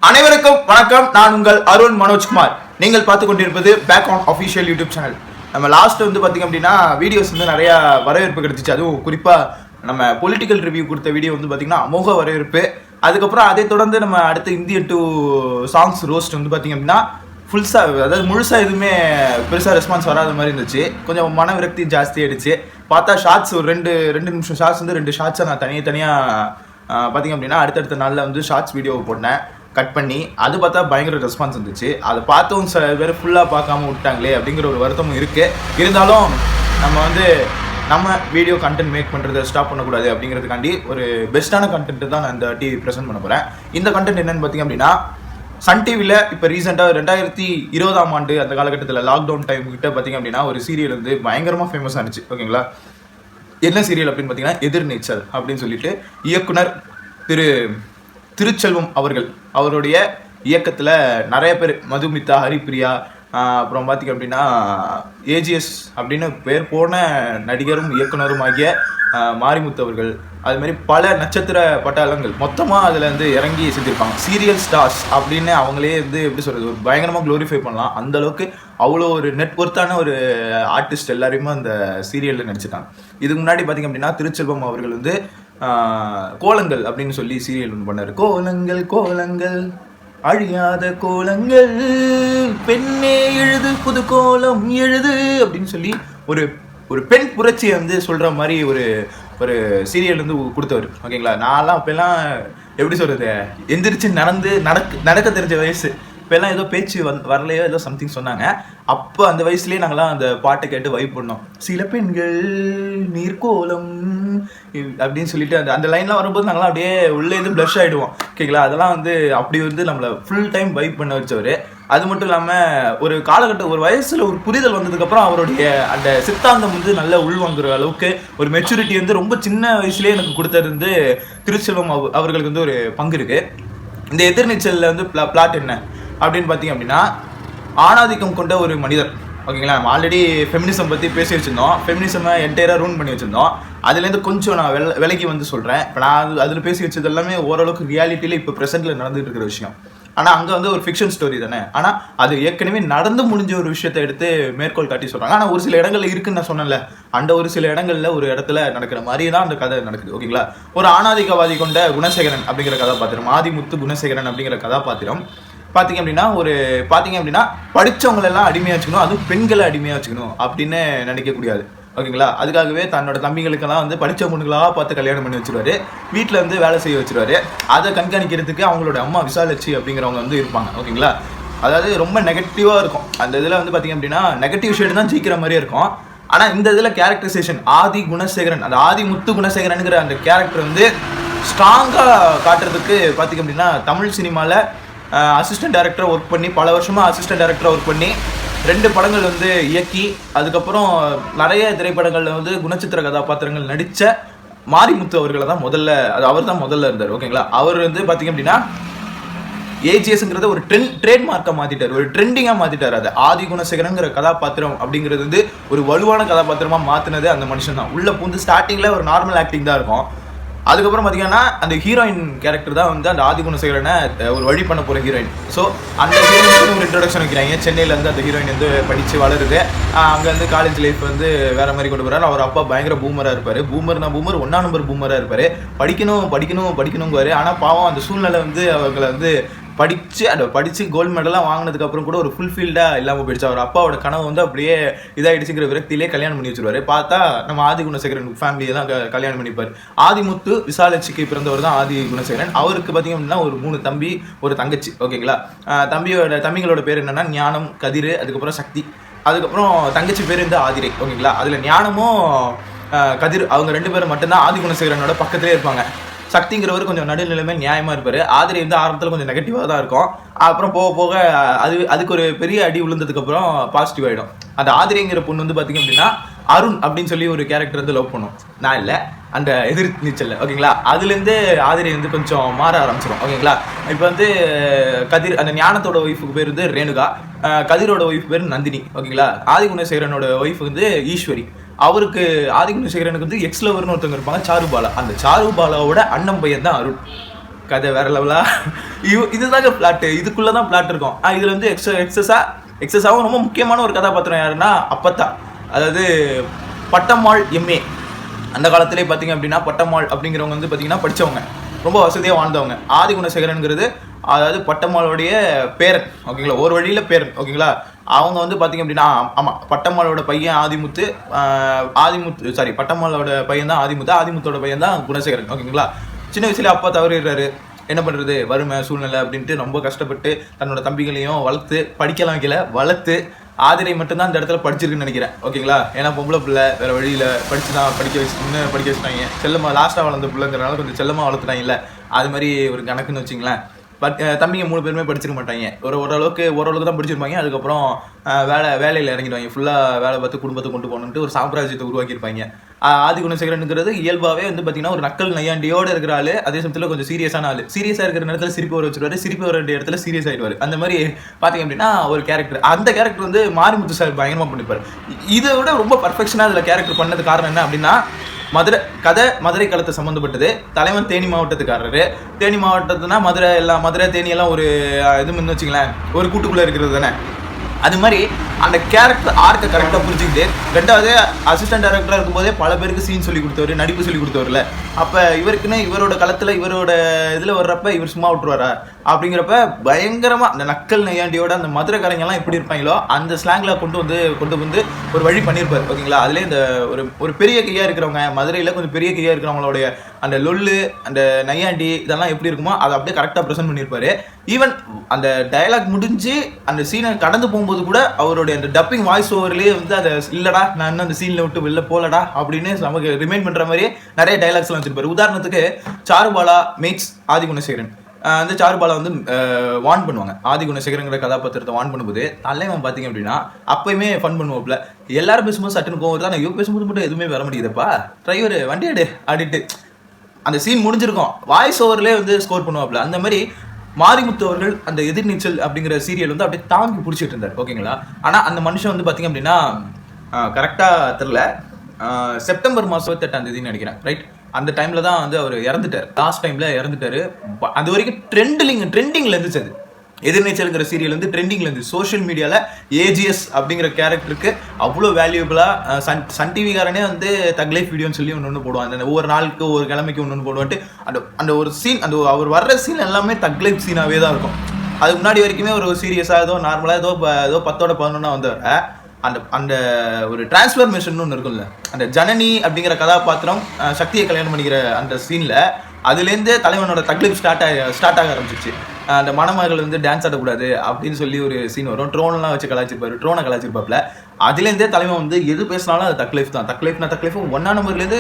அனைவருக்கும் வணக்கம். நான் உங்கள் அருண் மனோஜ்குமார். நீங்கள் பார்த்து கொண்டிருப்பது back on official YouTube channel. நம்ம லாஸ்ட் வந்து பார்த்தீங்க அப்படின்னா வீடியோஸ் வந்து நிறையா வரவேற்பு கிடைச்சிச்சு. அதுவும் குறிப்பாக நம்ம பொலிட்டிக்கல் ரிவ்யூ கொடுத்த வீடியோ வந்து பார்த்தீங்கன்னா அமோக வரவேற்பு. அதுக்கப்புறம் அதை தொடர்ந்து நம்ம அடுத்த இந்திய டூ சாங்ஸ் ரோஸ்ட் வந்து பார்த்தீங்க அப்படின்னா ஃபுல்ஸாக, அதாவது முழுசாக எதுவுமே பெருசாக ரெஸ்பான்ஸ் வராத மாதிரி இருந்துச்சு. கொஞ்சம் மன விரக்தி ஜாஸ்தி ஆகிடுச்சு. பார்த்தா ஷார்ட்ஸ் ஒரு ரெண்டு நிமிஷம் ஷார்ட்ஸ் வந்து 2 ஷார்ட்ஸை நான் தனியாக பார்த்தீங்க அப்படின்னா அடுத்தடுத்த நாளில் வந்து ஷார்ட்ஸ் வீடியோவை போட்டேன் கட் பண்ணி. அது பார்த்தா பயங்கர ரெஸ்பான்ஸ் இருந்துச்சு. அதை பார்த்தவங்க சில பேர் ஃபுல்லாக பார்க்காம விட்டாங்களே அப்படிங்கிற ஒரு வருத்தமும் இருக்குது. இருந்தாலும் நம்ம வீடியோ கண்டென்ட் மேக் பண்ணுறதை ஸ்டாப் பண்ணக்கூடாது அப்படிங்கிறதுக்காண்டி ஒரு பெஸ்ட்டான கண்டென்ட்டு தான் நான் இந்த டிவி ப்ரெசென்ட் பண்ண போகிறேன். இந்த கண்டென்ட் என்னென்னு பார்த்தீங்க அப்படின்னா, சன் டிவியில் இப்போ ரீசெண்டாக 2020ஆம் ஆண்டு அந்த காலகட்டத்தில் லாக்டவுன் டைம் கிட்ட பார்த்தீங்க அப்படின்னா ஒரு சீரியல் வந்து பயங்கரமாக ஃபேமஸ் ஆனிச்சு. ஓகேங்களா, என்ன சீரியல் அப்படின்னு பார்த்தீங்கன்னா எதிர்நீச்சல் அப்படின்னு சொல்லிட்டு இயக்குனர் திருச்செல்வம் அவருடைய இயக்கத்தில் நிறைய பேர், மதுமிதா, ஹரிப்பிரியா, அப்புறம் பார்த்திங்க அப்படின்னா ஏஜிஎஸ் அப்படின்னு பேர் போன நடிகரும் இயக்குனரும் ஆகிய மாரிமுத்து அவர்கள், அதுமாதிரி பல நட்சத்திர பட்டாளங்கள் மொத்தமாக அதில் வந்து இறங்கி செஞ்சுருப்பாங்க. சீரியல் ஸ்டார்ஸ் அப்படின்னு அவங்களே வந்து எப்படி சொல்கிறது, ஒரு பயங்கரமாக க்ளோரிஃபை பண்ணலாம். அந்தளவுக்கு அவ்வளோ ஒரு நெட்ஒர்த்தான ஒரு ஆர்டிஸ்ட் எல்லாரையுமே அந்த சீரியலில் நடிச்சிட்டாங்க. இதுக்கு முன்னாடி பார்த்திங்க அப்படின்னா திருச்செல்வம் அவர்கள் வந்து கோலங்கள் அப்படின்னு சொல்லி சீரியல் ஒன்று பண்ணார். கோலங்கள் அழியாத கோலங்கள், பெண்ணே எழுது புது கோலம் எழுது அப்படின்னு சொல்லி ஒரு பெண் புரட்சியை வந்து சொல்கிற மாதிரி ஒரு சீரியல் வந்து கொடுத்தவர். ஓகேங்களா, நான்லாம் அப்போல்லாம் எப்படி சொல்கிறது, எந்திரிச்சு நடக்க தெரிஞ்ச வயசு. இப்போல்லாம் ஏதோ பேச்சு வரலையோ ஏதோ சம்திங் சொன்னாங்க. அப்போ அந்த வயசுலேயே நாங்களாம் அந்த பாட்டை கேட்டு வைப் பண்ணோம். சில பெண்கள் நீர்கோலம் அப்படின்னு சொல்லிட்டு அந்த லைன்லாம் வரும்போது நாங்களாம் அப்படியே உள்ளே இது ப்ளஷ் ஆகிடுவோம். ஓகேங்களா, அதெல்லாம் வந்து அப்படி வந்து நம்மளை ஃபுல் டைம் வைப் பண்ண வச்சவர். அது மட்டும் இல்லாமல் ஒரு காலகட்டம், ஒரு வயசில் ஒரு புரிதல் வந்ததுக்கப்புறம் அவருடைய அந்த சித்தாந்தம் வந்து நல்ல உள்வாங்குற அளவுக்கு ஒரு மெச்சூரிட்டி வந்து ரொம்ப சின்ன வயசுலேயே எனக்கு கொடுத்தது வந்து திருச்செல்வம் அவர்களுக்கு வந்து ஒரு பங்கு இருக்குது. இந்த எதிர்நீச்சலில் வந்து பிளாட் என்ன அப்படின்னு பார்த்தீங்க அப்படின்னா, ஆணாதிக்கம் கொண்ட ஒரு மனிதர். ஓகேங்களா, நம்ம ஆல்ரெடி ஃபெமினிசம் பற்றி பேசி வச்சுருந்தோம். ஃபெமினிசமை என்டையராக ரூன் பண்ணி வச்சுருந்தோம். அதுலேருந்து கொஞ்சம் நான் விலகி வந்து சொல்கிறேன். இப்போ நான் அதில் பேசி வச்சது எல்லாமே ஓரளவுக்கு ரியாலிட்டியில் இப்போ ப்ரெசென்ட்டில் நடந்துகிட்டு இருக்கிற விஷயம். ஆனால் அங்கே வந்து ஒரு ஃபிக்ஷன் ஸ்டோரி தானே. ஆனால் அது ஏற்கனவே நடந்து முடிஞ்ச ஒரு விஷயத்தை எடுத்து மேற்கோள் காட்டி சொல்கிறாங்க. ஆனால் ஒரு சில இடங்கள்ல இருக்குன்னு நான் சொன்னேன்ல, அந்த ஒரு சில இடங்களில் ஒரு இடத்துல நடக்கிற மாதிரி தான் அந்த கதை நடக்குது. ஓகேங்களா, ஒரு ஆணாதிக்கவாதி கொண்ட குணசேகரன் அப்படிங்கிற கதாபாத்திரம், ஆதிமுத்து குணசேகரன் அப்படிங்கிற கதாபாத்திரம் பார்த்தீங்க அப்படின்னா படித்தவங்களெல்லாம் அடிமையாக வச்சுக்கணும், அதுவும் பெண்களை அடிமையாக வச்சுக்கணும் அப்படின்னு நினைக்கக்கூடாது. ஓகேங்களா, அதுக்காகவே தன்னோட தம்பிகளுக்கெல்லாம் வந்து படித்த பொண்ணுகளாக பார்த்து கல்யாணம் பண்ணி வச்சுருவாரு. வீட்டில் வந்து வேலை செய்ய வச்சுருவாரு. அதை கண்காணிக்கிறதுக்கு அவங்களோட அம்மா விசாலட்சி அப்படிங்கிறவங்க வந்து இருப்பாங்க. ஓகேங்களா, அதாவது ரொம்ப நெகட்டிவாக இருக்கும். அந்த இதில் வந்து பார்த்திங்க அப்படின்னா நெகட்டிவ் ஷேடு தான் ஜெயிக்கிற மாதிரியே இருக்கும். ஆனால் இந்த இதில் கேரக்டரைசேஷன் ஆதி குணசேகரன், அந்த ஆதிமுத்து குணசேகரனுங்கிற அந்த கேரக்டர் வந்து ஸ்ட்ராங்காக காட்டுறதுக்கு பார்த்திங்க அப்படின்னா தமிழ் சினிமாவில் அசிஸ்டன்ட் டைரக்டராக ஒர்க் பண்ணி, பல வருஷமாக அசிஸ்டன்ட் டைரக்டராக ஒர்க் பண்ணி 2 படங்கள் வந்து இயக்கி, அதுக்கப்புறம் நிறைய திரைப்படங்களில் வந்து குணச்சித்திர கதாபாத்திரங்கள் நடித்த மாரிமுத்து அவர்களை தான் அவர் தான் முதல்ல இருந்தார். ஓகேங்களா, அவர் வந்து பார்த்தீங்க அப்படின்னா ஏஜிஎஸ்ங்கிறத ஒரு ட்ரேட்மார்க்காக மாற்றிட்டார், ஒரு ட்ரெண்டிங்காக மாற்றிட்டார். அது ஆதி குணசேகரங்கிற கதாபாத்திரம் அப்படிங்கிறது வந்து ஒரு வலுவான கதாபாத்திரமாக மாற்றினது அந்த மனுஷன் தான். உள்ள பூந்து ஸ்டார்டிங்கில் ஒரு நார்மல் ஆக்டிங் தான் இருக்கும். அதுக்கப்புறம் பார்த்தீங்கன்னா அந்த ஹீரோயின் கேரக்டர் தான் வந்து அந்த ஆதி குணசேகரனை ஒரு வழி பண்ண போகிற ஹீரோயின். ஸோ அந்த ஹீரோயினுக்கு ஒரு இன்ட்ரடக்ஷன் வைக்கிறாங்க. சென்னையிலேருந்து அந்த ஹீரோயின் வந்து படித்து வளருது. அங்கே வந்து காலேஜ் லைஃப் வந்து வேறு மாதிரி கொண்டு போகிறார். அவர் அப்பா பயங்கர பூமராக இருப்பார். பூமர் 1ஆம் நம்பர் பூமராக இருப்பார். படிக்கணுங்குவார். ஆனால் பாவம் அந்த சூழ்நிலை வந்து அவங்களை வந்து படித்து கோல்டு மெடலாக வாங்கினதுக்கப்புறம் கூட ஒரு ஃபுல்ஃபில்டாக இல்லாமல் போயிடுச்சு. அவர் அப்பாவோட கனவு வந்து அப்படியே இதாகிடுச்சுங்கிற விரக்தியிலே கல்யாணம் பண்ணி வச்சுருவார். பார்த்தா நம்ம ஆதி குணசேகரன் ஃபேமிலியை தான் கல்யாணம் பண்ணிப்பார். ஆதிமுத்து விசாலட்சிக்கு பிறந்தவர் தான் ஆதி குணசேகரன். அவருக்கு பார்த்திங்க அப்படின்னா ஒரு 3 தம்பி, ஒரு தங்கச்சி. ஓகேங்களா, தம்பிங்களோட பேர் என்னென்னா ஞானம், கதிர், அதுக்கப்புறம் சக்தி. அதுக்கப்புறம் தங்கச்சி பேர் வந்து ஆதிரை. ஓகேங்களா, அதில் ஞானமும் கதிர் அவங்க 2 பேரும் மட்டும்தான் ஆதி குணசேகரனோட பக்கத்திலே இருப்பாங்க. சக்திங்கிறவர் கொஞ்சம் நடுநிலைமை நியாயமாக இருப்பார். ஆதிரை வந்து ஆரம்பத்தில் கொஞ்சம் நெகட்டிவாக தான் இருக்கும். அப்புறம் போக அதுக்கு ஒரு பெரிய அடி விழுந்ததுக்கப்புறம் பாசிட்டிவ் ஆகிடும். அந்த ஆதிரைங்கிற பொண்ணு வந்து பார்த்திங்க அப்படின்னா அருண் அப்படின்னு சொல்லி ஒரு கேரக்டர் வந்து லவ் பண்ணும். நான் இல்லை, அந்த எதிர்நீச்சல். ஓகேங்களா, அதுலேருந்து ஆதிரை வந்து கொஞ்சம் மாற ஆரம்பிச்சிடும். ஓகேங்களா, இப்போ வந்து கதிர், அந்த ஞானத்தோட ஒய்ஃபுக்கு பேர் வந்து ரேணுகா, கதிரோட ஒய்ஃப் பேர் நந்தினி. ஓகேங்களா, ஆதி குணசேகரனோட ஒய்ஃப் வந்து ஈஸ்வரி. அவருக்கு ஆதி குணசேகரனுக்கு வந்து எக்ஸ்லவர்னு ஒருத்தவங்க இருப்பாங்க, சாருபாலா. அந்த சாருபாலாவோட அண்ணன் பையன் தான் அருண். கதை வேற லெவலா. இதுதாங்க பிளாட்டு, இதுக்குள்ளதான் பிளாட் இருக்கும். இதுல வந்து எக்ஸஸாவும் ரொம்ப முக்கியமான ஒரு கதாபாத்திரம் யாருன்னா அப்பத்தா, அதாவது பட்டம்மாள் எம்ஏ. அந்த காலத்திலே பார்த்தீங்க அப்படின்னா பட்டம்மாள் அப்படிங்கிறவங்க வந்து பார்த்தீங்கன்னா படித்தவங்க, ரொம்ப வசதியாக வாழ்ந்தவங்க. ஆதிகுணசேகரனுங்கிறது அதாவது பட்டம்மாளுடைய பேரன், ஓகேங்களா, ஒரு வழியில் பேரன், ஓகேங்களா. அவங்க வந்து பார்த்தீங்க அப்படின்னா ஆமாம், பட்டம்மாளோட பையன் பட்டம்மாளோட பையன் தான் ஆதிமுத்தோட பையன் தான் குணசேகரன், ஓகேங்களா. சின்ன வயசுல அப்பா தவறிடுறாரு, என்ன பண்ணுறது, வறுமை சூழ்நிலை அப்படின்ட்டு ரொம்ப கஷ்டப்பட்டு தன்னோட தம்பிகளையும் படிக்கலாம் வைக்கல, வளர்த்து ஆதிரை மட்டும்தான் இந்த இடத்துல படிச்சிருக்குன்னு நினைக்கிறேன், ஓகேங்களா. ஏன்னா பொம்பளை பிள்ளை வேறு வழியில் படிக்க வச்சுட்டாங்க. செல்லமாக லாஸ்ட்டாக வளர்ந்த பிள்ளைங்கிறனால கொஞ்சம் செல்லமாக வளர்த்துட்டாங்கல்ல, அது மாதிரி ஒரு கணக்குன்னு வச்சிங்களேன். தம்பிங்க 3 பேருமே படிச்சிருக்க மாட்டாங்க, ஓரளவுக்கு தான் படிச்சிருப்பாங்க. அதுக்கப்புறம் வேலையில் இறங்கிடுவாங்க, ஃபுல்லாக வேலை பார்த்து குடும்பத்தை கொண்டு போகணுன்ட்டு ஒரு சாம்ராஜ்யத்தை உருவாக்கியிருப்பாங்க. ஆதிகுணசேகரனுங்கிறது இயல்பாகவே வந்து பார்த்தீங்கன்னா ஒரு நக்கல் நையாண்டியோடு இருக்கிற ஆள், அதே சமயத்தில் கொஞ்சம் சீரியஸான ஆள். சீரியஸாக இருக்கிற நேரத்தில் சிரிப்பு வர வச்சுருவாரு, சிரிப்பு வர வேண்டிய இடத்துல சீரியஸ் ஆகிடுவார். அந்த மாதிரி பார்த்தீங்க அப்படின்னா ஒரு கேரக்டர். அந்த கேரக்டர் வந்து மாரிமுத்து சார் பயங்கரமாக பண்ணிப்பார். இதை விட ரொம்ப பர்ஃபெக்ஷனாக அதில் கேரக்டர் பண்ணது காரணம் என்ன அப்படின்னா, மதுரை களத்தை சம்மந்தப்பட்டது. தலைவன் தேனி மாவட்டத்துக்காரரு. தேனி மாவட்டத்துனா மதுரை தேனி எல்லாம் ஒரு இது வச்சுங்களேன், ஒரு கூட்டுக்குள்ளே இருக்கிறது தானே. அது மாதிரி அந்த கேரக்டர் ஆர்க்கை கரெக்டாக புரிஞ்சுக்கிட்டு, ரெண்டாவது அசிஸ்டன்ட் டைரக்டராக இருக்கும்போதே பல பேருக்கு சீன் சொல்லி கொடுத்தவர், நடிப்பு சொல்லி கொடுத்தவர்ல. அப்போ இவருக்குன்னு இவரோட களத்தில் இவரோட இதில் வர்றப்ப இவர் சும்மா விட்டுருவாரா அப்படிங்கிறப்ப பயங்கரமாக அந்த நக்கல் நையாண்டியோட அந்த மதுரைக்காரங்கெல்லாம் எப்படி இருப்பாங்களோ அந்த ஸ்லாங்கில் கொண்டு வந்து ஒரு வழி பண்ணியிருப்பார், ஓகேங்களா. அதுலேயே இந்த ஒரு பெரிய கையாக இருக்கிறவங்க, மதுரையில் கொஞ்சம் பெரிய கையாக இருக்கிறவங்களுடைய அந்த லொல்லு, அந்த நையாண்டி இதெல்லாம் எப்படி இருக்குமோ அதை அப்படியே கரெக்டாக ப்ரெசென்ட் பண்ணியிருப்பாரு. ஈவன் அந்த டயலாக் முடிஞ்சு அந்த சீனை கடந்து போகும்போது கூட அவருடைய அந்த டப்பிங் வாய்ஸ் ஓவர்லேயே வந்து அதை இல்லடா நான் இன்னும் அந்த சீனில் விட்டு வெளில போலடா அப்படின்னு நமக்கு ரிமைண்ட் பண்ணுற மாதிரியே நிறைய டைலாக்ஸ்லாம் வச்சிருப்பாரு. உதாரணத்துக்கு சாருபாலா மேக்ஸ் ஆதிகுணசேகரன், வந்து சாருபாலா வந்து வான் பண்ணுவாங்க. ஆதிகுணசேகரங்கிற கதாபாத்திரத்தை வான் பண்ணும்போது தலைவன் பார்த்தீங்க அப்படின்னா அப்பயுமே ஃபன் பண்ணுவோம்ல, எல்லாரும் பேசும்போது சட்டுன்னு கோவம் வருது, ஆனால் இவங்க பேசும்போது மட்டும் எதுவுமே வர முடியுதுப்பா, டிரைவர் வண்டி எடு அப்படின்ட்டு அந்த சீன் முடிஞ்சிருக்கும், வாய்ஸ் ஓவர்லேயே வந்து ஸ்கோர் பண்ணுவாப்ல. அந்த மாதிரி மாரிமுத்து அவர்கள் அந்த எதிர்நீச்சல் அப்படிங்கிற சீரியல் வந்து அப்படியே தாங்கி பிடிச்சிட்டு இருந்தார், ஓகேங்களா. ஆனால் அந்த மனுஷன் வந்து பார்த்தீங்க அப்படின்னா கரெக்டாக தெரில, செப்டம்பர் மாதம் 28 நினைக்கிறேன், ரைட். அந்த டைமில் தான் வந்து அவர் இறந்துட்டார், லாஸ்ட் டைமில் இறந்துட்டார். அது வரைக்கும் ட்ரெண்டிங்கில் இருந்துச்சு. அது எதிர்நீச்சல்ங்கிற சீரியல் வந்து ட்ரெண்டிங்கில் இருந்துச்சு சோஷியல் மீடியாவில். ஏஜிஎஸ் அப்படிங்கிற கேரக்டருக்கு அவ்வளோ வேல்யூபிளாக சன் டிவிக்காரனே வந்து தக் லைஃப் வீடியோன்னு சொல்லி ஒன்று போடுவான். அந்த ஒவ்வொரு நாளுக்கு ஒரு கிழமைக்கு ஒன்று போடுவான்ட்டு அந்த ஒரு சீன், அந்த அவர் வர்ற சீன் எல்லாமே தக் லைஃப் சீனாகவே தான் இருக்கும். அதுக்கு முன்னாடி வரைக்குமே ஒரு சீரியஸாக ஏதோ நார்மலாக ஏதோ 10ஓட 11 வந்தவரை அந்த ஒரு டிரான்ஸ்ஃபர்மேஷன் ஒன்று இருக்கும்ல, அந்த ஜனனி அப்படிங்கிற கதாபாத்திரம் சக்தியை கல்யாணம் பண்ணிக்கிற அந்த சீனில் அதுலேருந்தே தலைவனோட தக்லீஃப் ஸ்டார்ட் ஆக ஆரம்பிச்சிச்சு. அந்த மணமகள் வந்து டான்ஸ் ஆடக்கூடாது அப்படின்னு சொல்லி ஒரு சீன் வரும், ட்ரோனெல்லாம் வச்சு ட்ரோனை கலாச்சிருப்பாப்ல. அதுலேருந்தே தலைவன் வந்து எது பேசினாலும் அது தக்லைஃப் தான். தக்லைஃப் 1 நம்பர்லேருந்து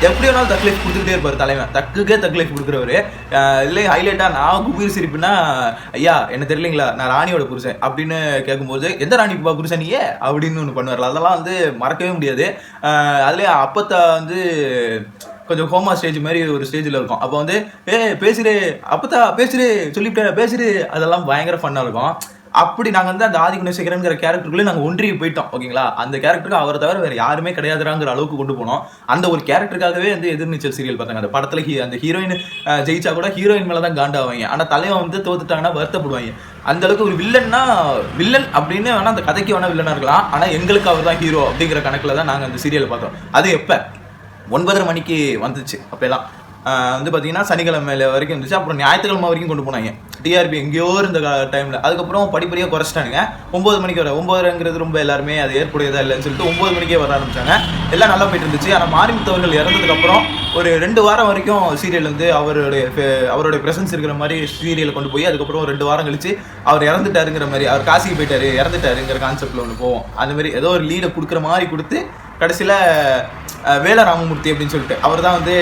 எப்படி வேணாலும் தக்லைஃப் கொடுத்துக்கிட்டே இருப்பார் தலைவன். தக்லைஃப் கொடுக்குறவர். இல்லை ஹைலைட்டாக நான் குபீர் சிரிப்புனா, ஐயா என்ன தெரியலைங்களா நான் ராணியோட புருஷன் அப்படின்னு கேட்கும்போது, எந்த ராணிக்குப்பா புருஷன் நீயே அப்படின்னு ஒன்று பண்ணுவார்ல, அதெல்லாம் வந்து மறக்கவே முடியாது. அதுலேயே அப்பத்தா வந்து கொஞ்சம் ஹோமா ஸ்டேஜ் மாதிரி ஒரு ஸ்டேஜில் இருக்கும். அப்போ வந்து பேசுரு அப்பத்தா பேசுரு சொல்லிவிட்டேன் பேசுரு, அதெல்லாம் பயங்கர ஃபன்னாக இருக்கும். அப்படி நாங்கள் வந்து அந்த ஆதிகுணசேகரங்கிற கேரக்டருக்குள்ளே நாங்கள் ஒன்றி போயிட்டோம், ஓகேங்களா. அந்த கேரக்டருக்கு அவரை தவிர வேறு யாருமே கிடையாதுங்கிற அளவுக்கு கொண்டு போனோம். அந்த ஒரு கேரக்டருக்காகவே வந்து எதிர்நீச்சல் சீரியல் பார்த்தாங்க. அந்த படத்தில் அந்த ஹீரோயின் ஜெயிச்சா கூட ஹீரோயின் மேலே தான் காண்டாவாங்க, ஆனால் தலைவன் வந்து தோத்துட்டாங்கன்னா வருத்தப்படுவாங்க. அந்த அளவுக்கு ஒரு வில்லன் அப்படின்னு வேணால் அந்த கதைக்கு வேணால் வில்லனாக இருக்கலாம், ஆனால் எங்களுக்கு அவர் தான் ஹீரோ அப்படிங்கிற கணக்கில் தான் நாங்கள் அந்த சீரியலை பார்த்தோம். அது எப்போ 9:30 மணிக்கு வந்துச்சு. அப்போலாம் வந்து பார்த்தீங்கன்னா சனிக்கிழமை வரைக்கும் இருந்துச்சு. அப்புறம் ஞாயிற்றுக்கிழமை வரைக்கும் கொண்டு போனாங்க. டிஆர்பி எங்கேயோ இருந்த டைமில். அதுக்கப்புறம் படிப்படியாக குறைச்சிட்டானுங்க. 9 மணிக்கு வர 9:30ங்கிறது ரொம்ப எல்லாருமே அது ஏற்புடையதா இல்லைன்னு சொல்லிட்டு 9 மணிக்கே வர ஆரம்பிச்சாங்க. எல்லாம் நல்லா போயிட்டு இருந்துச்சு. ஆனால் மாரிமுத்து அவர்கள் இறந்ததுக்கப்புறம் ஒரு 2 வாரம் வரைக்கும் சீரியல் வந்து அவருடைய ப்ரெசன்ஸ் இருக்கிற மாதிரி சீரியலை கொண்டு போய் அதுக்கப்புறம் 2 வாரம் கழிச்சு அவர் இறந்துட்டாருங்கிற மாதிரி, அவர் காசிக்கு போயிட்டாரு இறந்துட்டாருங்கிற கான்செப்டில் ஒன்று போவோம். அந்த மாதிரி ஏதோ ஒரு லீடை கொடுக்குற மாதிரி கொடுத்து கடைசியில் வேல ராமமூர்த்தி அப்படின்னு சொல்லிட்டு அவர் தான் வந்து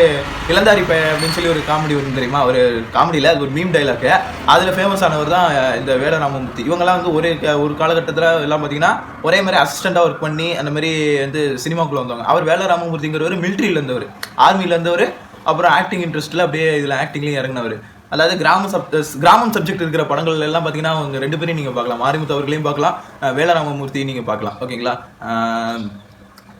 இளந்தாரி அப்படின்னு சொல்லி ஒரு காமெடி ஒன்று தெரியுமா, ஒரு காமெடியில் அது ஒரு மீம் டைலாக்கு, அதில் ஃபேமஸ் ஆனவர் தான் இந்த வேல ராமமூர்த்தி. இவங்கெல்லாம் வந்து ஒரு காலகட்டத்தில் எல்லாம் பார்த்தீங்கன்னா ஒரே மாதிரி அசிஸ்டண்ட்டாக ஒர்க் பண்ணி அந்த மாதிரி வந்து சினிமாக்குள்ளே வந்தவங்க. அவர் வேல ராமமூர்த்திங்கிறவர் மிலிட்ரியில் இருந்தவர், ஆர்மியில் இருந்தவர். அப்புறம் ஆக்டிங் இன்ட்ரெஸ்ட்டில் அப்படியே இதில் ஆக்டிங்லேயும் இறங்கினவர். அதாவது கிராமம் சப்ஜெக்ட் இருக்கிற படங்கள் எல்லாம் பார்த்தீங்கன்னா அவங்க 2 பேரையும் நீங்கள் பார்க்கலாம். மாரிமுத்து அவர்களையும் பார்க்கலாம், வேல ராமமூர்த்தியும் நீங்கள் பார்க்கலாம், ஓகேங்களா.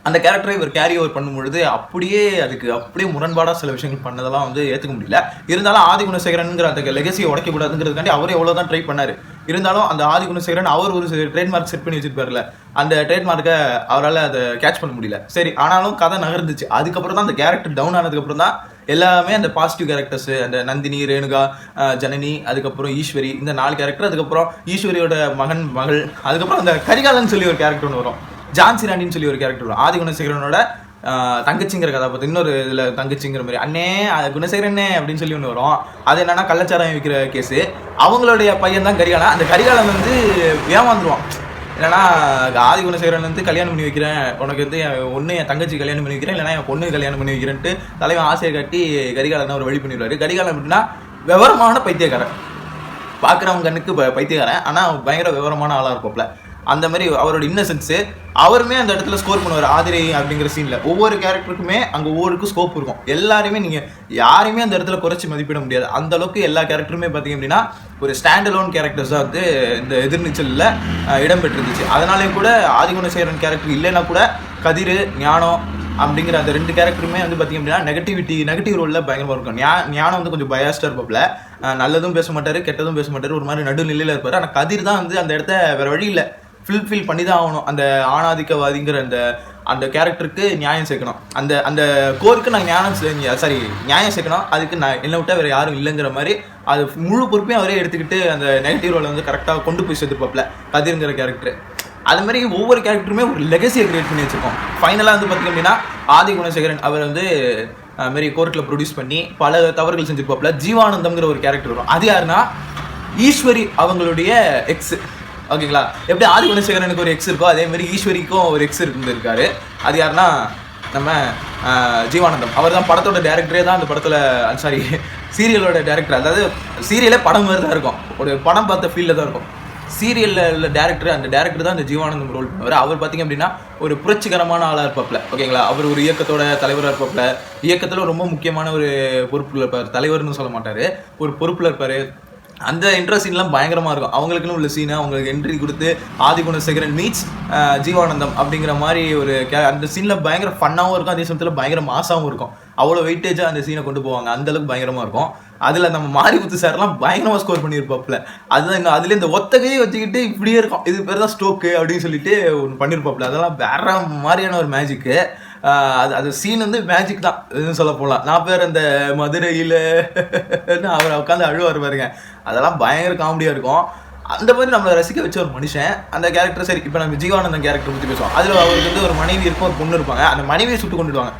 அந்த கேரக்டரை இவர் கேரி ஓவர் பண்ணும்பொழுது அப்படியே அப்படியே முரண்பாடாக சில விஷயங்கள் பண்ணதெல்லாம் வந்து ஏற்றுக்க முடியல. இருந்தாலும் ஆதி குணசேகரன்ங்கிற அந்த லெகசியை உடைக்கக்கூடாதுங்கிறதுக்காண்டி அவர் எவ்வளோ தான் ட்ரை பண்ணார். இருந்தாலும் அந்த ஆதி குணசேகரன் அவர் ஒரு ட்ரேட்மார்க் செட் பண்ணி வச்சிருப்பார்ல, அந்த ட்ரேட்மார்க்கை அவரால் அதை கேட்ச் பண்ண முடியல. சரி, ஆனாலும் கதை நகர்ந்துச்சு. அதுக்கப்புறம் தான் அந்த கேரக்டர் டவுன் ஆனதுக்கப்புறம் தான் எல்லாமே அந்த பாசிட்டிவ் கேரக்டர்ஸ், அந்த நந்தினி, ரேணுகா, ஜனனி, அதுக்கப்புறம் ஈஸ்வரி, இந்த 4 கேரக்டர், அதுக்கப்புறம் ஈஸ்வரியோட மகள், அதுக்கப்புறம் அந்த கரிகாலன் சொல்லி ஒரு கேரக்டர் ஒன்று வரும், ஜான்சி ராணின்னு சொல்லி ஒரு கேரக்டர் வரும். ஆதி குணசேகரனோட தங்கச்சிங்கிற கதாபாத்திரம், இன்னொரு இதில் தங்கச்சிங்கிற மாதிரி அண்ணே குணசேகரண்ணே அப்படின்னு சொல்லி ஒன்று வரும். அது என்னன்னா கள்ளச்சாராயம் விற்கிற கேஸு. அவங்களுடைய பையன் தான் கரிகாலன். அந்த கரிகாலன் வந்து ஏமாந்துருவான். என்னன்னா ஆதி குணசேகரன் வந்து கல்யாணம் பண்ணி வைக்கிறேன், உனக்கு வந்து ஒன்று என் தங்கச்சி கல்யாணம் பண்ணி வைக்கிறேன், இல்லைனா என் பொண்ணு கல்யாணம் பண்ணி வைக்கிறேன்ட்டு தலைவன் ஆசையை காட்டி கரிகாலன் ஒரு வழி பண்ணிடுவாரு. கரிகாலன் அப்படின்னா விவரமான பைத்தியக்காரன், பார்க்குறவங்க கண்ணுக்கு பைத்தியக்காரன், ஆனால் பயங்கர விவரமான ஆளாக இருப்போம்ல. அந்த மாதிரி அவரோட இன்னசென்ஸு அவருமே அந்த இடத்துல ஸ்கோர் பண்ணுவார். ஆதிரை அப்படிங்கிற சீனில் ஒவ்வொரு கேரக்டருக்குமே அங்கே ஒவ்வொருக்கும் ஸ்கோப் இருக்கும். எல்லாருமே நீங்கள் யாரையுமே அந்த இடத்துல குறைச்சி மதிப்பிட முடியாது. அந்த அளவுக்கு எல்லா கேரக்டருமே பார்த்தீங்க அப்படின்னா ஒரு ஸ்டாண்ட் அலோன் கேரக்டர்ஸாக வந்து இந்த எதிர்நீச்சலில் இடம்பெற்றிருந்துச்சு. அதனாலே கூட ஆதிகுணசேகரன் கேரக்டர் இல்லைன்னா கூட கதிர், ஞானம் அப்படிங்கிற அந்த 2 கேரக்டருமே வந்து பார்த்திங்க அப்படின்னா நெகட்டிவ் ரோலில் பயங்கரமாக இருக்கும். ஞானம் வந்து கொஞ்சம் பயாஸ்டாக இருப்பாப்ல, நல்லதும் பேச மாட்டார், கெட்டதும் பேச மாட்டார், ஒரு மாதிரி நடுநிலையில் இருப்பார். ஆனால் கதிர் தான் வந்து அந்த இடத்த வேறு வழி இல்லை, ஃபில் பண்ணி தான் ஆகணும். அந்த ஆணாதிக்கவாதிங்கிற அந்த கேரக்டருக்கு நியாயம் சேர்க்கணும். அந்த கோருக்கு நான் நியாயம் சேர்க்கணும். அதுக்கு நான் என்னை விட்டால் வேறு யாரும் இல்லைங்கிற மாதிரி அது முழு பொறுப்பையும் அவரே எடுத்துக்கிட்டு அந்த நெகட்டிவ் ரோலை வந்து கரெக்டாக கொண்டு போய் சேர்த்துப்பாப்ல கதிர்ங்கிற கேரக்டர். அது மாதிரி ஒவ்வொரு கேரக்டருமே ஒரு லெகசியை கிரியேட் பண்ணி வச்சுருக்கோம். ஃபைனலாக வந்து பார்த்திங்க அப்படின்னா ஆதி குணசேகரன் அவர் வந்து மாரி கோர்ட்டில் ப்ரொடியூஸ் பண்ணி பல தவறுகள் செஞ்சுருப்பாப்ல. ஜீவானந்தம்ங்கிற ஒரு கேரக்டர் வரும். அது யாருன்னா ஈஸ்வரி அவங்களுடைய எக்ஸ். ஓகேங்களா, எப்படி ஆதி குணசேகரனுக்கு ஒரு எக்ஸ் இருக்கோ அதே மாதிரி ஈஸ்வரிக்கும் ஒரு எக்ஸ் இருந்திருக்காரு. அது யாருன்னா நம்ம ஜீவானந்தம். அவர் தான் படத்தோட டேரக்டரே தான் அந்த படத்தில் சீரியலோட டேரக்டர். அதாவது சீரியலே படம் மாதிரி தான் இருக்கும், ஒரு படம் பார்த்த ஃபீல்டில் தான் இருக்கும். சீரியலில் டேரக்டர், அந்த டேரக்டர் தான் அந்த ஜீவானந்தம் ரோல் பண்ணுவார். அவர் பார்த்திங்க அப்படின்னா ஒரு புரட்சிகரமான ஆளாக இருப்பாப்ல. ஓகேங்களா, அவர் ஒரு இயக்கத்தோட தலைவராக இருப்பாப்ல. இயக்கத்தில் ரொம்ப முக்கியமான ஒரு பொறுப்பில் இருப்பார். தலைவர்னு சொல்ல மாட்டார், ஒரு பொறுப்பில் இருப்பார். அந்த இன்ட்ரோ சீன்லாம் பயங்கரமாக இருக்கும். அவங்களுக்குன்னு உள்ள சீனை அவங்களுக்கு என்ட்ரி கொடுத்து ஆதி குணசேகரன் மீட்ஸ் ஜீவானந்தம் அப்படிங்கிற மாதிரி ஒரு அந்த சீனில் பயங்கர ஃபன்னாகவும் இருக்கும், அதே சமயத்தில் பயங்கர மாசாகவும் இருக்கும். அவ்வளோ வெயிட்டேஜாக அந்த சீனை கொண்டு போவாங்க, அந்தளவுக்கு பயங்கரமாக இருக்கும். அதில் நம்ம மாரிமுத்து சார்லாம் பயங்கரமாக ஸ்கோர் பண்ணியிருப்பாப்புல. அதுதான் இன்னும் அதில் இந்த ஒத்தகையை வச்சுக்கிட்டு இப்படியே இருக்கும், இது பேர் தான் ஸ்டோக்கு அப்படின்னு சொல்லிட்டு ஒன்று பண்ணியிருப்பாப்புல. அதெல்லாம் வேற மாதிரியான ஒரு மேஜிக்கு. அது சீன் வந்து மேஜிக் தான் எதுவும் சொல்ல போகலாம். நான் பேர் அந்த மதுரையில் அவர் உட்காந்து அழுவார் பாருங்க, அதெல்லாம் பயங்கர காமெடியாக இருக்கும். அந்த மாதிரி நம்மளை ரசிக்க வச்ச ஒரு மனுஷன் அந்த கேரக்டர். சரி, இப்போ நம்ம ஜீவானந்தன் கேரக்டர் பற்றி பேசுவோம். அதில் அவருக்கு வந்து ஒரு மனைவி இருக்கும், ஒரு பொண்ணு இருப்பாங்க. அந்த மனைவியை சுட்டு கொண்டுடுவாங்க.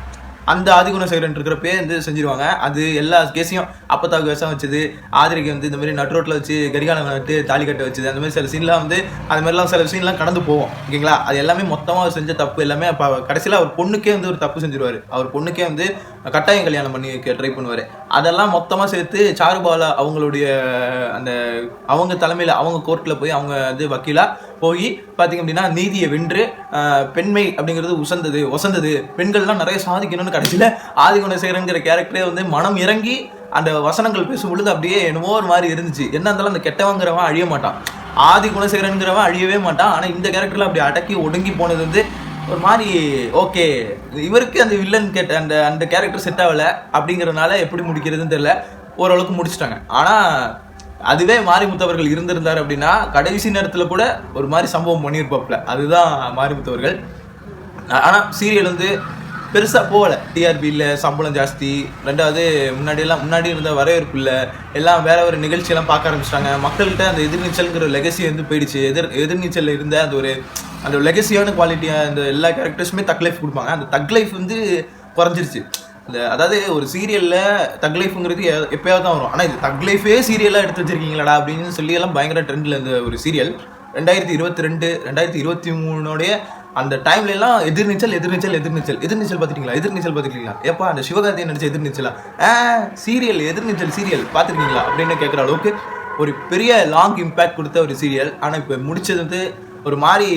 அந்த ஆதிகுணசேகரன் இருக்கிறப்பே வந்து செஞ்சிருவாங்க. அது எல்லா கேஸையும் அப்பத்தாவுக்கு விஷம் வச்சது, ஆதிரிக்கு வந்து இந்த மாதிரி நட்ரோட்டில் வச்சு கரிகாலம் நட்டு தாலி கட்ட வச்சது, அந்த மாதிரி சில சீன்லாம் வந்து அது மாதிரிலாம் சில சீன்லாம் கடந்து போவோம். ஓகேங்களா, அது எல்லாமே மொத்தமாக அவர் செஞ்ச தப்பு எல்லாமே. அப்போ கடைசியில் அவர் பொண்ணுக்கே வந்து ஒரு தப்பு செஞ்சிருவார். அவர் பொண்ணுக்கே வந்து கட்டாயம் கல்யாணம் பண்ணி ட்ரை பண்ணுவார். அதெல்லாம் மொத்தமாக சேர்த்து சாருபாலா அவங்களுடைய அந்த அவங்க தலைமையில் அவங்க கோர்ட்டில் போய் அவங்க வந்து வக்கீலாக போய் பார்த்திங்க அப்படின்னா நீதியை வென்று பெண்மை அப்படிங்கிறது ஒசந்தது, பெண்கள்லாம் நிறைய சாதிக்கணும்னு கடைசியில் ஆதிகுணசேகரன்கிற கேரக்டரே வந்து மனம் இறங்கி அந்த வசனங்கள் பேசும் பொழுது அப்படியே என்னமோ ஒரு மாதிரி இருந்துச்சு. என்ன இருந்தாலும் அந்த கெட்டவங்கிறவன் அழிய மாட்டான், ஆதி குணசேகரன்கிறவன் அழியவே மாட்டான். ஆனால் இந்த கேரக்டரில் அப்படி அடக்கி ஒடுங்கி போனது வந்து ஒரு மாதிரி ஓகே, இவருக்கு அந்த வில்லன் அந்த கேரக்டர் செட் ஆகலை அப்படிங்கிறதுனால எப்படி முடிக்கிறதுன்னு தெரியல, ஓரளவுக்கு முடிச்சிட்டாங்க. ஆனால் அதுவே மாரிமுத்தவர்கள் இருந்திருந்தார் அப்படின்னா கடைசி நேரத்தில் கூட ஒரு மாதிரி சம்பவம் பண்ணியிருப்பாப்ல. அதுதான் மாரிமுத்தவர்கள். ஆனால் சீரியல் வந்து பெருசாக போகலை, டிஆர்பி இல்லை, சம்பளம் ஜாஸ்தி, ரெண்டாவது முன்னாடி இருந்த வரவேற்பு இல்லை, எல்லாம் வேற ஒரு நிகழ்ச்சியெல்லாம் பார்க்க ஆரம்பிச்சிட்டாங்க. மக்கள்கிட்ட அந்த எதிர்நீச்சல்ங்கிற லெகசி வந்து போயிடுச்சு. எதிர்நீச்சல் இருந்த அந்த லெகசியான குவாலிட்டியாக அந்த எல்லா கேரக்டர்ஸுமே தக் லைஃப் கொடுப்பாங்க. அந்த தக் லைஃப் வந்து குறைஞ்சிருச்சு. அதாவது ஒரு சீரியலில் தக் லைஃப்ங்கிறது எப்போயாவது தான் வரும். ஆனால் இது தக் லைஃபே சீரியலாக எடுத்து வச்சிருக்கீங்களாடா அப்படின்னு சொல்லி எல்லாம் பயங்கர ட்ரெண்டில் இருந்த ஒரு சீரியல். 2022 2023 அந்த டைம்லலாம் எதிர்நீச்சல் பார்த்துருக்கீங்களா? எப்பா அந்த சிவகார்த்திகேயன் நடிச்ச எதிர்நீச்சலா சீரியல், எதிர்நீச்சல் சீரியல் பார்த்துருக்கீங்களா அப்படின்னு கேட்குற அளவுக்கு ஒரு பெரிய லாங் இம்பேக்ட் கொடுத்த ஒரு சீரியல். ஆனால் இப்போ முடிச்சது வந்து ஒரு மாதிரி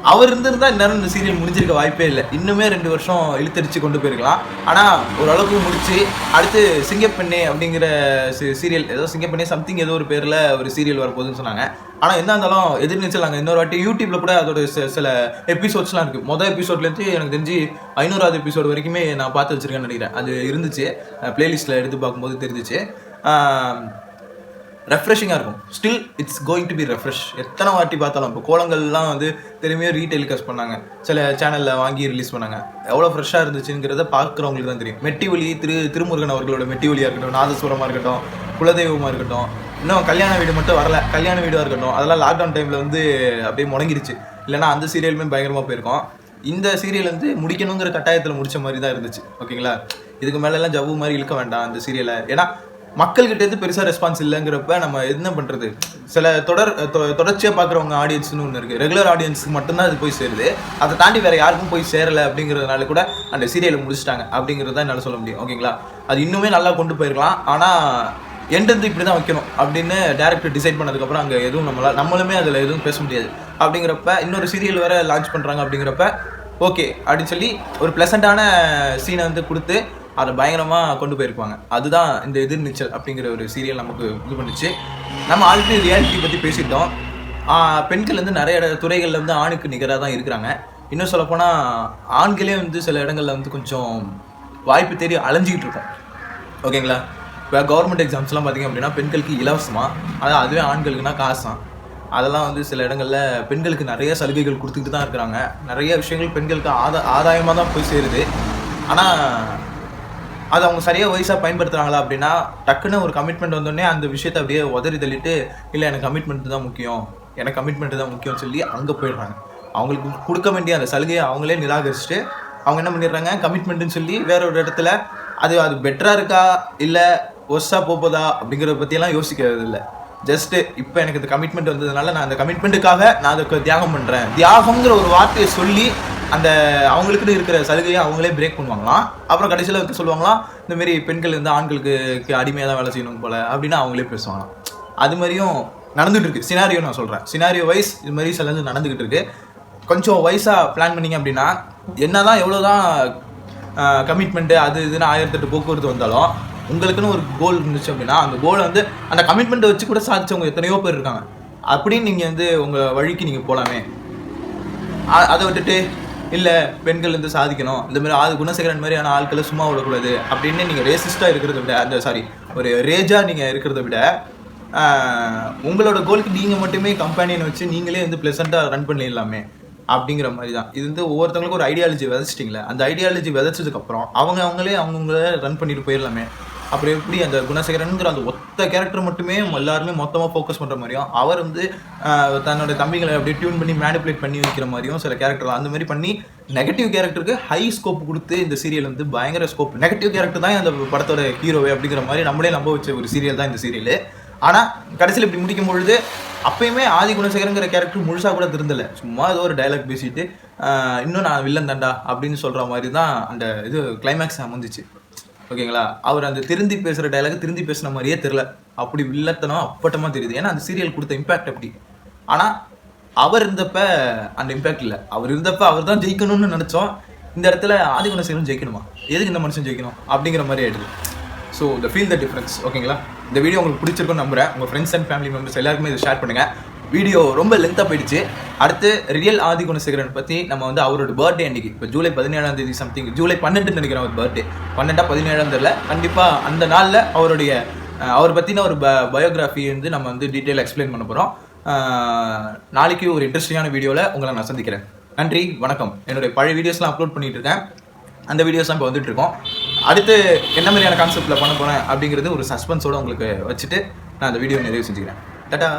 அவர் இருந்திருந்தா இந்நேரம் இந்த சீரியல் முடிஞ்சிருக்க வாய்ப்பே இல்லை. இன்னுமே 2 வருஷம் இழுத்தடிச்சு கொண்டு போயிருக்கலாம். ஆனால் ஓரளவுக்கு முடிச்சு அடுத்து சிங்கப்பெண்ணே அப்படிங்கிற சீரியல், ஏதோ சிங்கப்பெண்ணே சம்திங் ஏதோ ஒரு பேரில் ஒரு சீரியல் வரப்போகுதுன்னு சொன்னாங்க. ஆனால் என்ன இருந்தாலும் எதிர்நீச்சல் நாங்கள் இன்னொரு வாட்டி யூடியூப்ல கூட அதோட சில எபிசோட்ஸ்லாம் இருக்குது. மொதல் எபிசோட்லேருந்து எனக்கு தெரிஞ்சு 500வது எபிசோடு வரைக்குமே நான் பார்த்து வச்சிருக்கேன்னு நினைக்கிறேன். அது இருந்துச்சு, பிளேலிஸ்ட்டில் எடுத்து பார்க்கும்போது தெரிஞ்சிச்சு. ரெஃப்ரெஷிங்காக இருக்கும். Still it's going to be refresh. எத்தனை வாட்டி பார்த்தாலும் இப்போ கோலங்கள்லாம் வந்து திரும்பியும் ரீடெலிகாஸ்ட் பண்ணாங்க, சில சேனலில் வாங்கி ரிலீஸ் பண்ணாங்க. எவ்வளோ ஃப்ரெஷ்ஷாக இருந்துச்சுங்கிறத பார்க்குறவங்களுக்கு தான் தெரியும். மெட்டி ஒலி திருமுருகன் அவர்களோட மெட்டி ஒலியாக இருக்கட்டும், நாதஸ்வரமாக இருக்கட்டும், குலதெய்வமாக இருக்கட்டும், இன்னும் கல்யாண வீடு மட்டும் வரல, கல்யாண வீடாக இருக்கட்டும், அதெல்லாம் லாக்டவுன் டைமில் வந்து அப்படியே முடங்கிருச்சு. இல்லைனா அந்த சீரியலுமே பயங்கரமாக போயிருக்கோம். இந்த சீரியல் வந்து முடிக்கணுங்கிற கட்டாயத்தில் முடித்த மாதிரி தான் இருந்துச்சு. ஓகேங்களா, இதுக்கு மேலெல்லாம் ஜவ்வு மாதிரி இழுக்க வேண்டாம் அந்த சீரியலை. ஏன்னா மக்கள்கிட்டேருந்து பெருசாக ரெஸ்பான்ஸ் இல்லைங்கிறப்ப நம்ம என்ன பண்ணுறது, சில தொடர்ச்சியாக பார்க்குறவங்க ஆடியன்ஸ்னு ஒன்று இருக்குது. ரெகுலர் ஆடியன்ஸுக்கு மட்டும்தான் அது போய் சேருது. அதை தாண்டி வேறு யாருக்கும் போய் சேரலை அப்படிங்கிறதுனால கூட அந்த சீரியலை முடிச்சிட்டாங்க அப்படிங்கிறது தான் என்னால் சொல்ல முடியும். ஓகேங்களா, அது இன்னுமே நல்லா கொண்டு போயிருக்கலாம். ஆனால் எண்டு இப்படி தான் வைக்கணும் அப்படின்னு டேரக்டர் டிசைட் பண்ணதுக்கப்புறம் அங்கே எதுவும் நம்மளுமே அதில் எதுவும் பேச முடியாது. அப்படிங்கிறப்ப இன்னொரு சீரியல் வேறு லான்ச் பண்ணுறாங்க. அப்படிங்கிறப்ப ஓகே அப்படின்னு சொல்லி ஒரு ப்ளசண்ட்டான சீனை வந்து கொடுத்து அதை பயங்கரமாக கொண்டு போயிருப்பாங்க. அதுதான் இந்த எதிர்நீச்சல் அப்படிங்கிற ஒரு சீரியல் நமக்கு இது பண்ணிச்சு. நம்ம ஆல்ரெடி ரியாலிட்டி பற்றி பேசிட்டோம். பெண்கள் வந்து நிறைய துறைகளில் வந்து ஆணுக்கு நிகராக தான் இருக்கிறாங்க. இன்னும் சொல்லப்போனால் ஆண்களே வந்து சில இடங்களில் வந்து கொஞ்சம் வாய்ப்பு தேடி அலைஞ்சிக்கிட்டு இருக்கோம். ஓகேங்களா, இப்போ கவர்மெண்ட் எக்ஸாம்ஸ்லாம் பார்த்திங்க அப்படின்னா பெண்களுக்கு இலவசமாக, அதாவது அதுவே ஆண்களுக்குனா காசாம். அதெல்லாம் வந்து சில இடங்களில் பெண்களுக்கு நிறைய சலுகைகள் கொடுத்துக்கிட்டு தான் இருக்கிறாங்க. நிறைய விஷயங்கள் பெண்களுக்கு ஆதாயமாக தான் போய் சேருது. ஆனால் அது அவங்க சரியாக வயசாக பயன்படுத்துகிறாங்களா அப்படின்னா, டக்குன்னு ஒரு கமிட்மெண்ட் வந்தோடனே அந்த விஷயத்தை அப்படியே உதறி தள்ளிட்டு, இல்லை எனக்கு கமிட்மெண்ட் தான் முக்கியம், எனக்கு கமிட்மெண்ட் தான் முக்கியம்னு சொல்லி அங்கே போயிடுறாங்க. அவங்களுக்கு கொடுக்க வேண்டிய அந்த சலுகையை அவங்களே நிராகரிச்சுட்டு அவங்க என்ன பண்ணிடுறாங்க, கமிட்மெண்ட்டுன்னு சொல்லி வேற ஒரு இடத்துல அது பெட்டராக இருக்கா இல்லை ஒர்ஸாக போகுதா அப்படிங்கிறத பற்றியெல்லாம் யோசிக்கிறது இல்லை. ஜஸ்ட்டு இப்போ எனக்கு இந்த கமிட்மெண்ட் வந்ததுனால நான் அந்த கமிட்மெண்ட்டுக்காக நான் அதுக்கு தியாகம் பண்ணுறேன், தியாகங்கிற ஒரு வார்த்தையை சொல்லி அந்த அவங்களுக்குன்னு இருக்கிற சலுகையை அவங்களே பிரேக் பண்ணுவாங்களாம். அப்புறம் கடைசியில் வந்து சொல்லுவாங்களாம், இந்தமாரி பெண்கள் வந்து ஆண்களுக்கு அடிமையாக தான் வேலை செய்யணும் போல் அப்படின்னு அவங்களே பேசுவாங்களாம். அது மாதிரியும் நடந்துகிட்டு இருக்குது. சினாரியோ நான் சொல்கிறேன், சினாரியோ வைஸ் இது மாதிரி சிலது நடந்துக்கிட்டு இருக்குது. கொஞ்சம் வயசாக பிளான் பண்ணிங்க அப்படின்னா என்ன தான் எவ்வளோ தான் கமிட்மெண்ட்டு அது இதுன்னு 1008 போக்குவரத்து வந்தாலும் உங்களுக்குன்னு ஒரு கோல் இருந்துச்சு அப்படின்னா அந்த கோலை வந்து அந்த கமிட்மெண்ட்டை வச்சு கூட சாதிச்சவங்க எத்தனையோ பேர் இருக்காங்க. அப்படின்னு நீங்கள் வந்து உங்கள் வழிக்கு நீங்கள் போகலாமே. அதை விட்டுட்டு இல்லை பெண்கள் வந்து சாதிக்கணும், இந்த மாதிரி குணசேகரன் மாதிரியான ஆட்களை சும்மா விடக்கூடாது அப்படின்னு நீங்கள் ரேசிஸ்டாக இருக்கிறத விட, ஒரு ரேஜாக நீங்கள் இருக்கிறத விட உங்களோட கோலுக்கு நீங்கள் மட்டுமே கம்பெனியை வச்சு நீங்களே வந்து ப்ளசண்ட்டாக ரன் பண்ணிடலாமே அப்படிங்கிற மாதிரி தான். இது வந்து ஒவ்வொருத்தவங்களுக்கும் ஒரு ஐடியாலஜி விதைச்சிட்டிங்களே, அந்த ஐடியாலஜி விதைச்சதுக்கப்புறம் அவங்களே ரன் பண்ணிட்டு போயிடலாமே. அப்புறம் எப்படி அந்த குணசேகரனுங்கிற அந்த ஒத்த கேரக்டர் மட்டுமே எல்லாருமே மொத்தமாக ஃபோக்கஸ் பண்ணுற மாதிரியும், அவர் வந்து தன்னோட தம்பிகளை அப்படியே டியூன் பண்ணி மேனிப்புலேட் பண்ணி வைக்கிற மாதிரியும் சில கேரக்டர் அந்த மாதிரி பண்ணி நெகட்டிவ் கேரக்டருக்கு ஹை ஸ்கோப் கொடுத்து இந்த சீரியல் வந்து பயங்கர ஸ்கோப். நெகட்டிவ் கேரக்டர் தான் அந்த படத்தோட ஹீரோவே அப்படிங்கிற மாதிரி நம்மளே நம்ப வச்ச ஒரு சீரியல் தான் இந்த சீரியல். ஆனால் கடைசியில் இப்படி முடிக்கும் பொழுது அப்பயுமே ஆதி குணசேகரங்கிற கேரக்டர் முழுசாக கூட திருந்தலை. சும்மா ஏதோ ஒரு டைலாக் பேசிட்டு இன்னும் நான் வில்லன் தாண்டா அப்படின்னு சொல்கிற மாதிரி தான் அந்த இது கிளைமேக்ஸ் அமைஞ்சிச்சு. ஓகேங்களா, அவர் அந்த திருந்தி பேசுகிற டைலாக் திருந்தி பேசுன மாதிரியே தெரில, அப்படி வில்லத்தனம் அப்பட்டமாக தெரியுது. ஏன்னா அந்த சீரியல் கொடுத்த இம்பேக்ட் அப்படி. ஆனால் அவர் இருந்தப்ப அந்த இம்பேக்ட் இல்லை. அவர் இருந்தப்ப அவர் தான் ஜெயிக்கணும்னு நினச்சோம். இந்த இடத்துல ஆதி குணசேகரன் ஜெயிக்கணுமா, எதுக்கு இந்த மனுஷன் ஜெயிக்கணும் அப்படிங்கிற மாதிரி ஆயிடுது. So the feel the difference. ஓகேங்களா, இந்த வீடியோ உங்களுக்கு பிடிச்சிருக்குன்னு நம்புகிறேன். உங்கள் ஃப்ரெண்ட்ஸ் அண்ட் ஃபேமிலி மெம்பர்ஸ் எல்லாருக்குமே இதை ஷேர் பண்ணுங்கள். வீடியோ ரொம்ப லென்த்தாக போயிடுச்சு. அடுத்து ரியல் ஆதி குணசேகரன் பற்றி நம்ம வந்து அவரோட பர்த்டே அன்றைக்கி இப்போ ஜூலை 17ஆம் தேதி சம்திங், ஜூலை 12 நினைக்கிறேன் அவர் பர்த்டே, 12 17 தெரியல. கண்டிப்பாக அந்த நாளில் அவர் பற்றின ஒரு பயோகிராஃபி வந்து நம்ம வந்து டீட்டெயிலாக எக்ஸ்பிளைன் பண்ண போகிறோம். நாளைக்கு ஒரு இன்ட்ரெஸ்டிங்கான வீடியோவில் உங்களை நான் சந்திக்கிறேன். நன்றி, வணக்கம். என்னுடைய பழைய வீடியோஸ்லாம் அப்லோட் பண்ணிட்டு இருக்கேன். அந்த வீடியோஸ்லாம் இப்போ வந்துட்டு இருக்கோம். அடுத்து என்ன மாதிரியான கான்செப்டில் பண்ண போகிறேன் அப்படிங்கிறது ஒரு சஸ்பென்ஸோடு உங்களுக்கு வச்சுட்டு நான் அந்த வீடியோ நிறைவு செஞ்சுக்கிறேன். டாடா.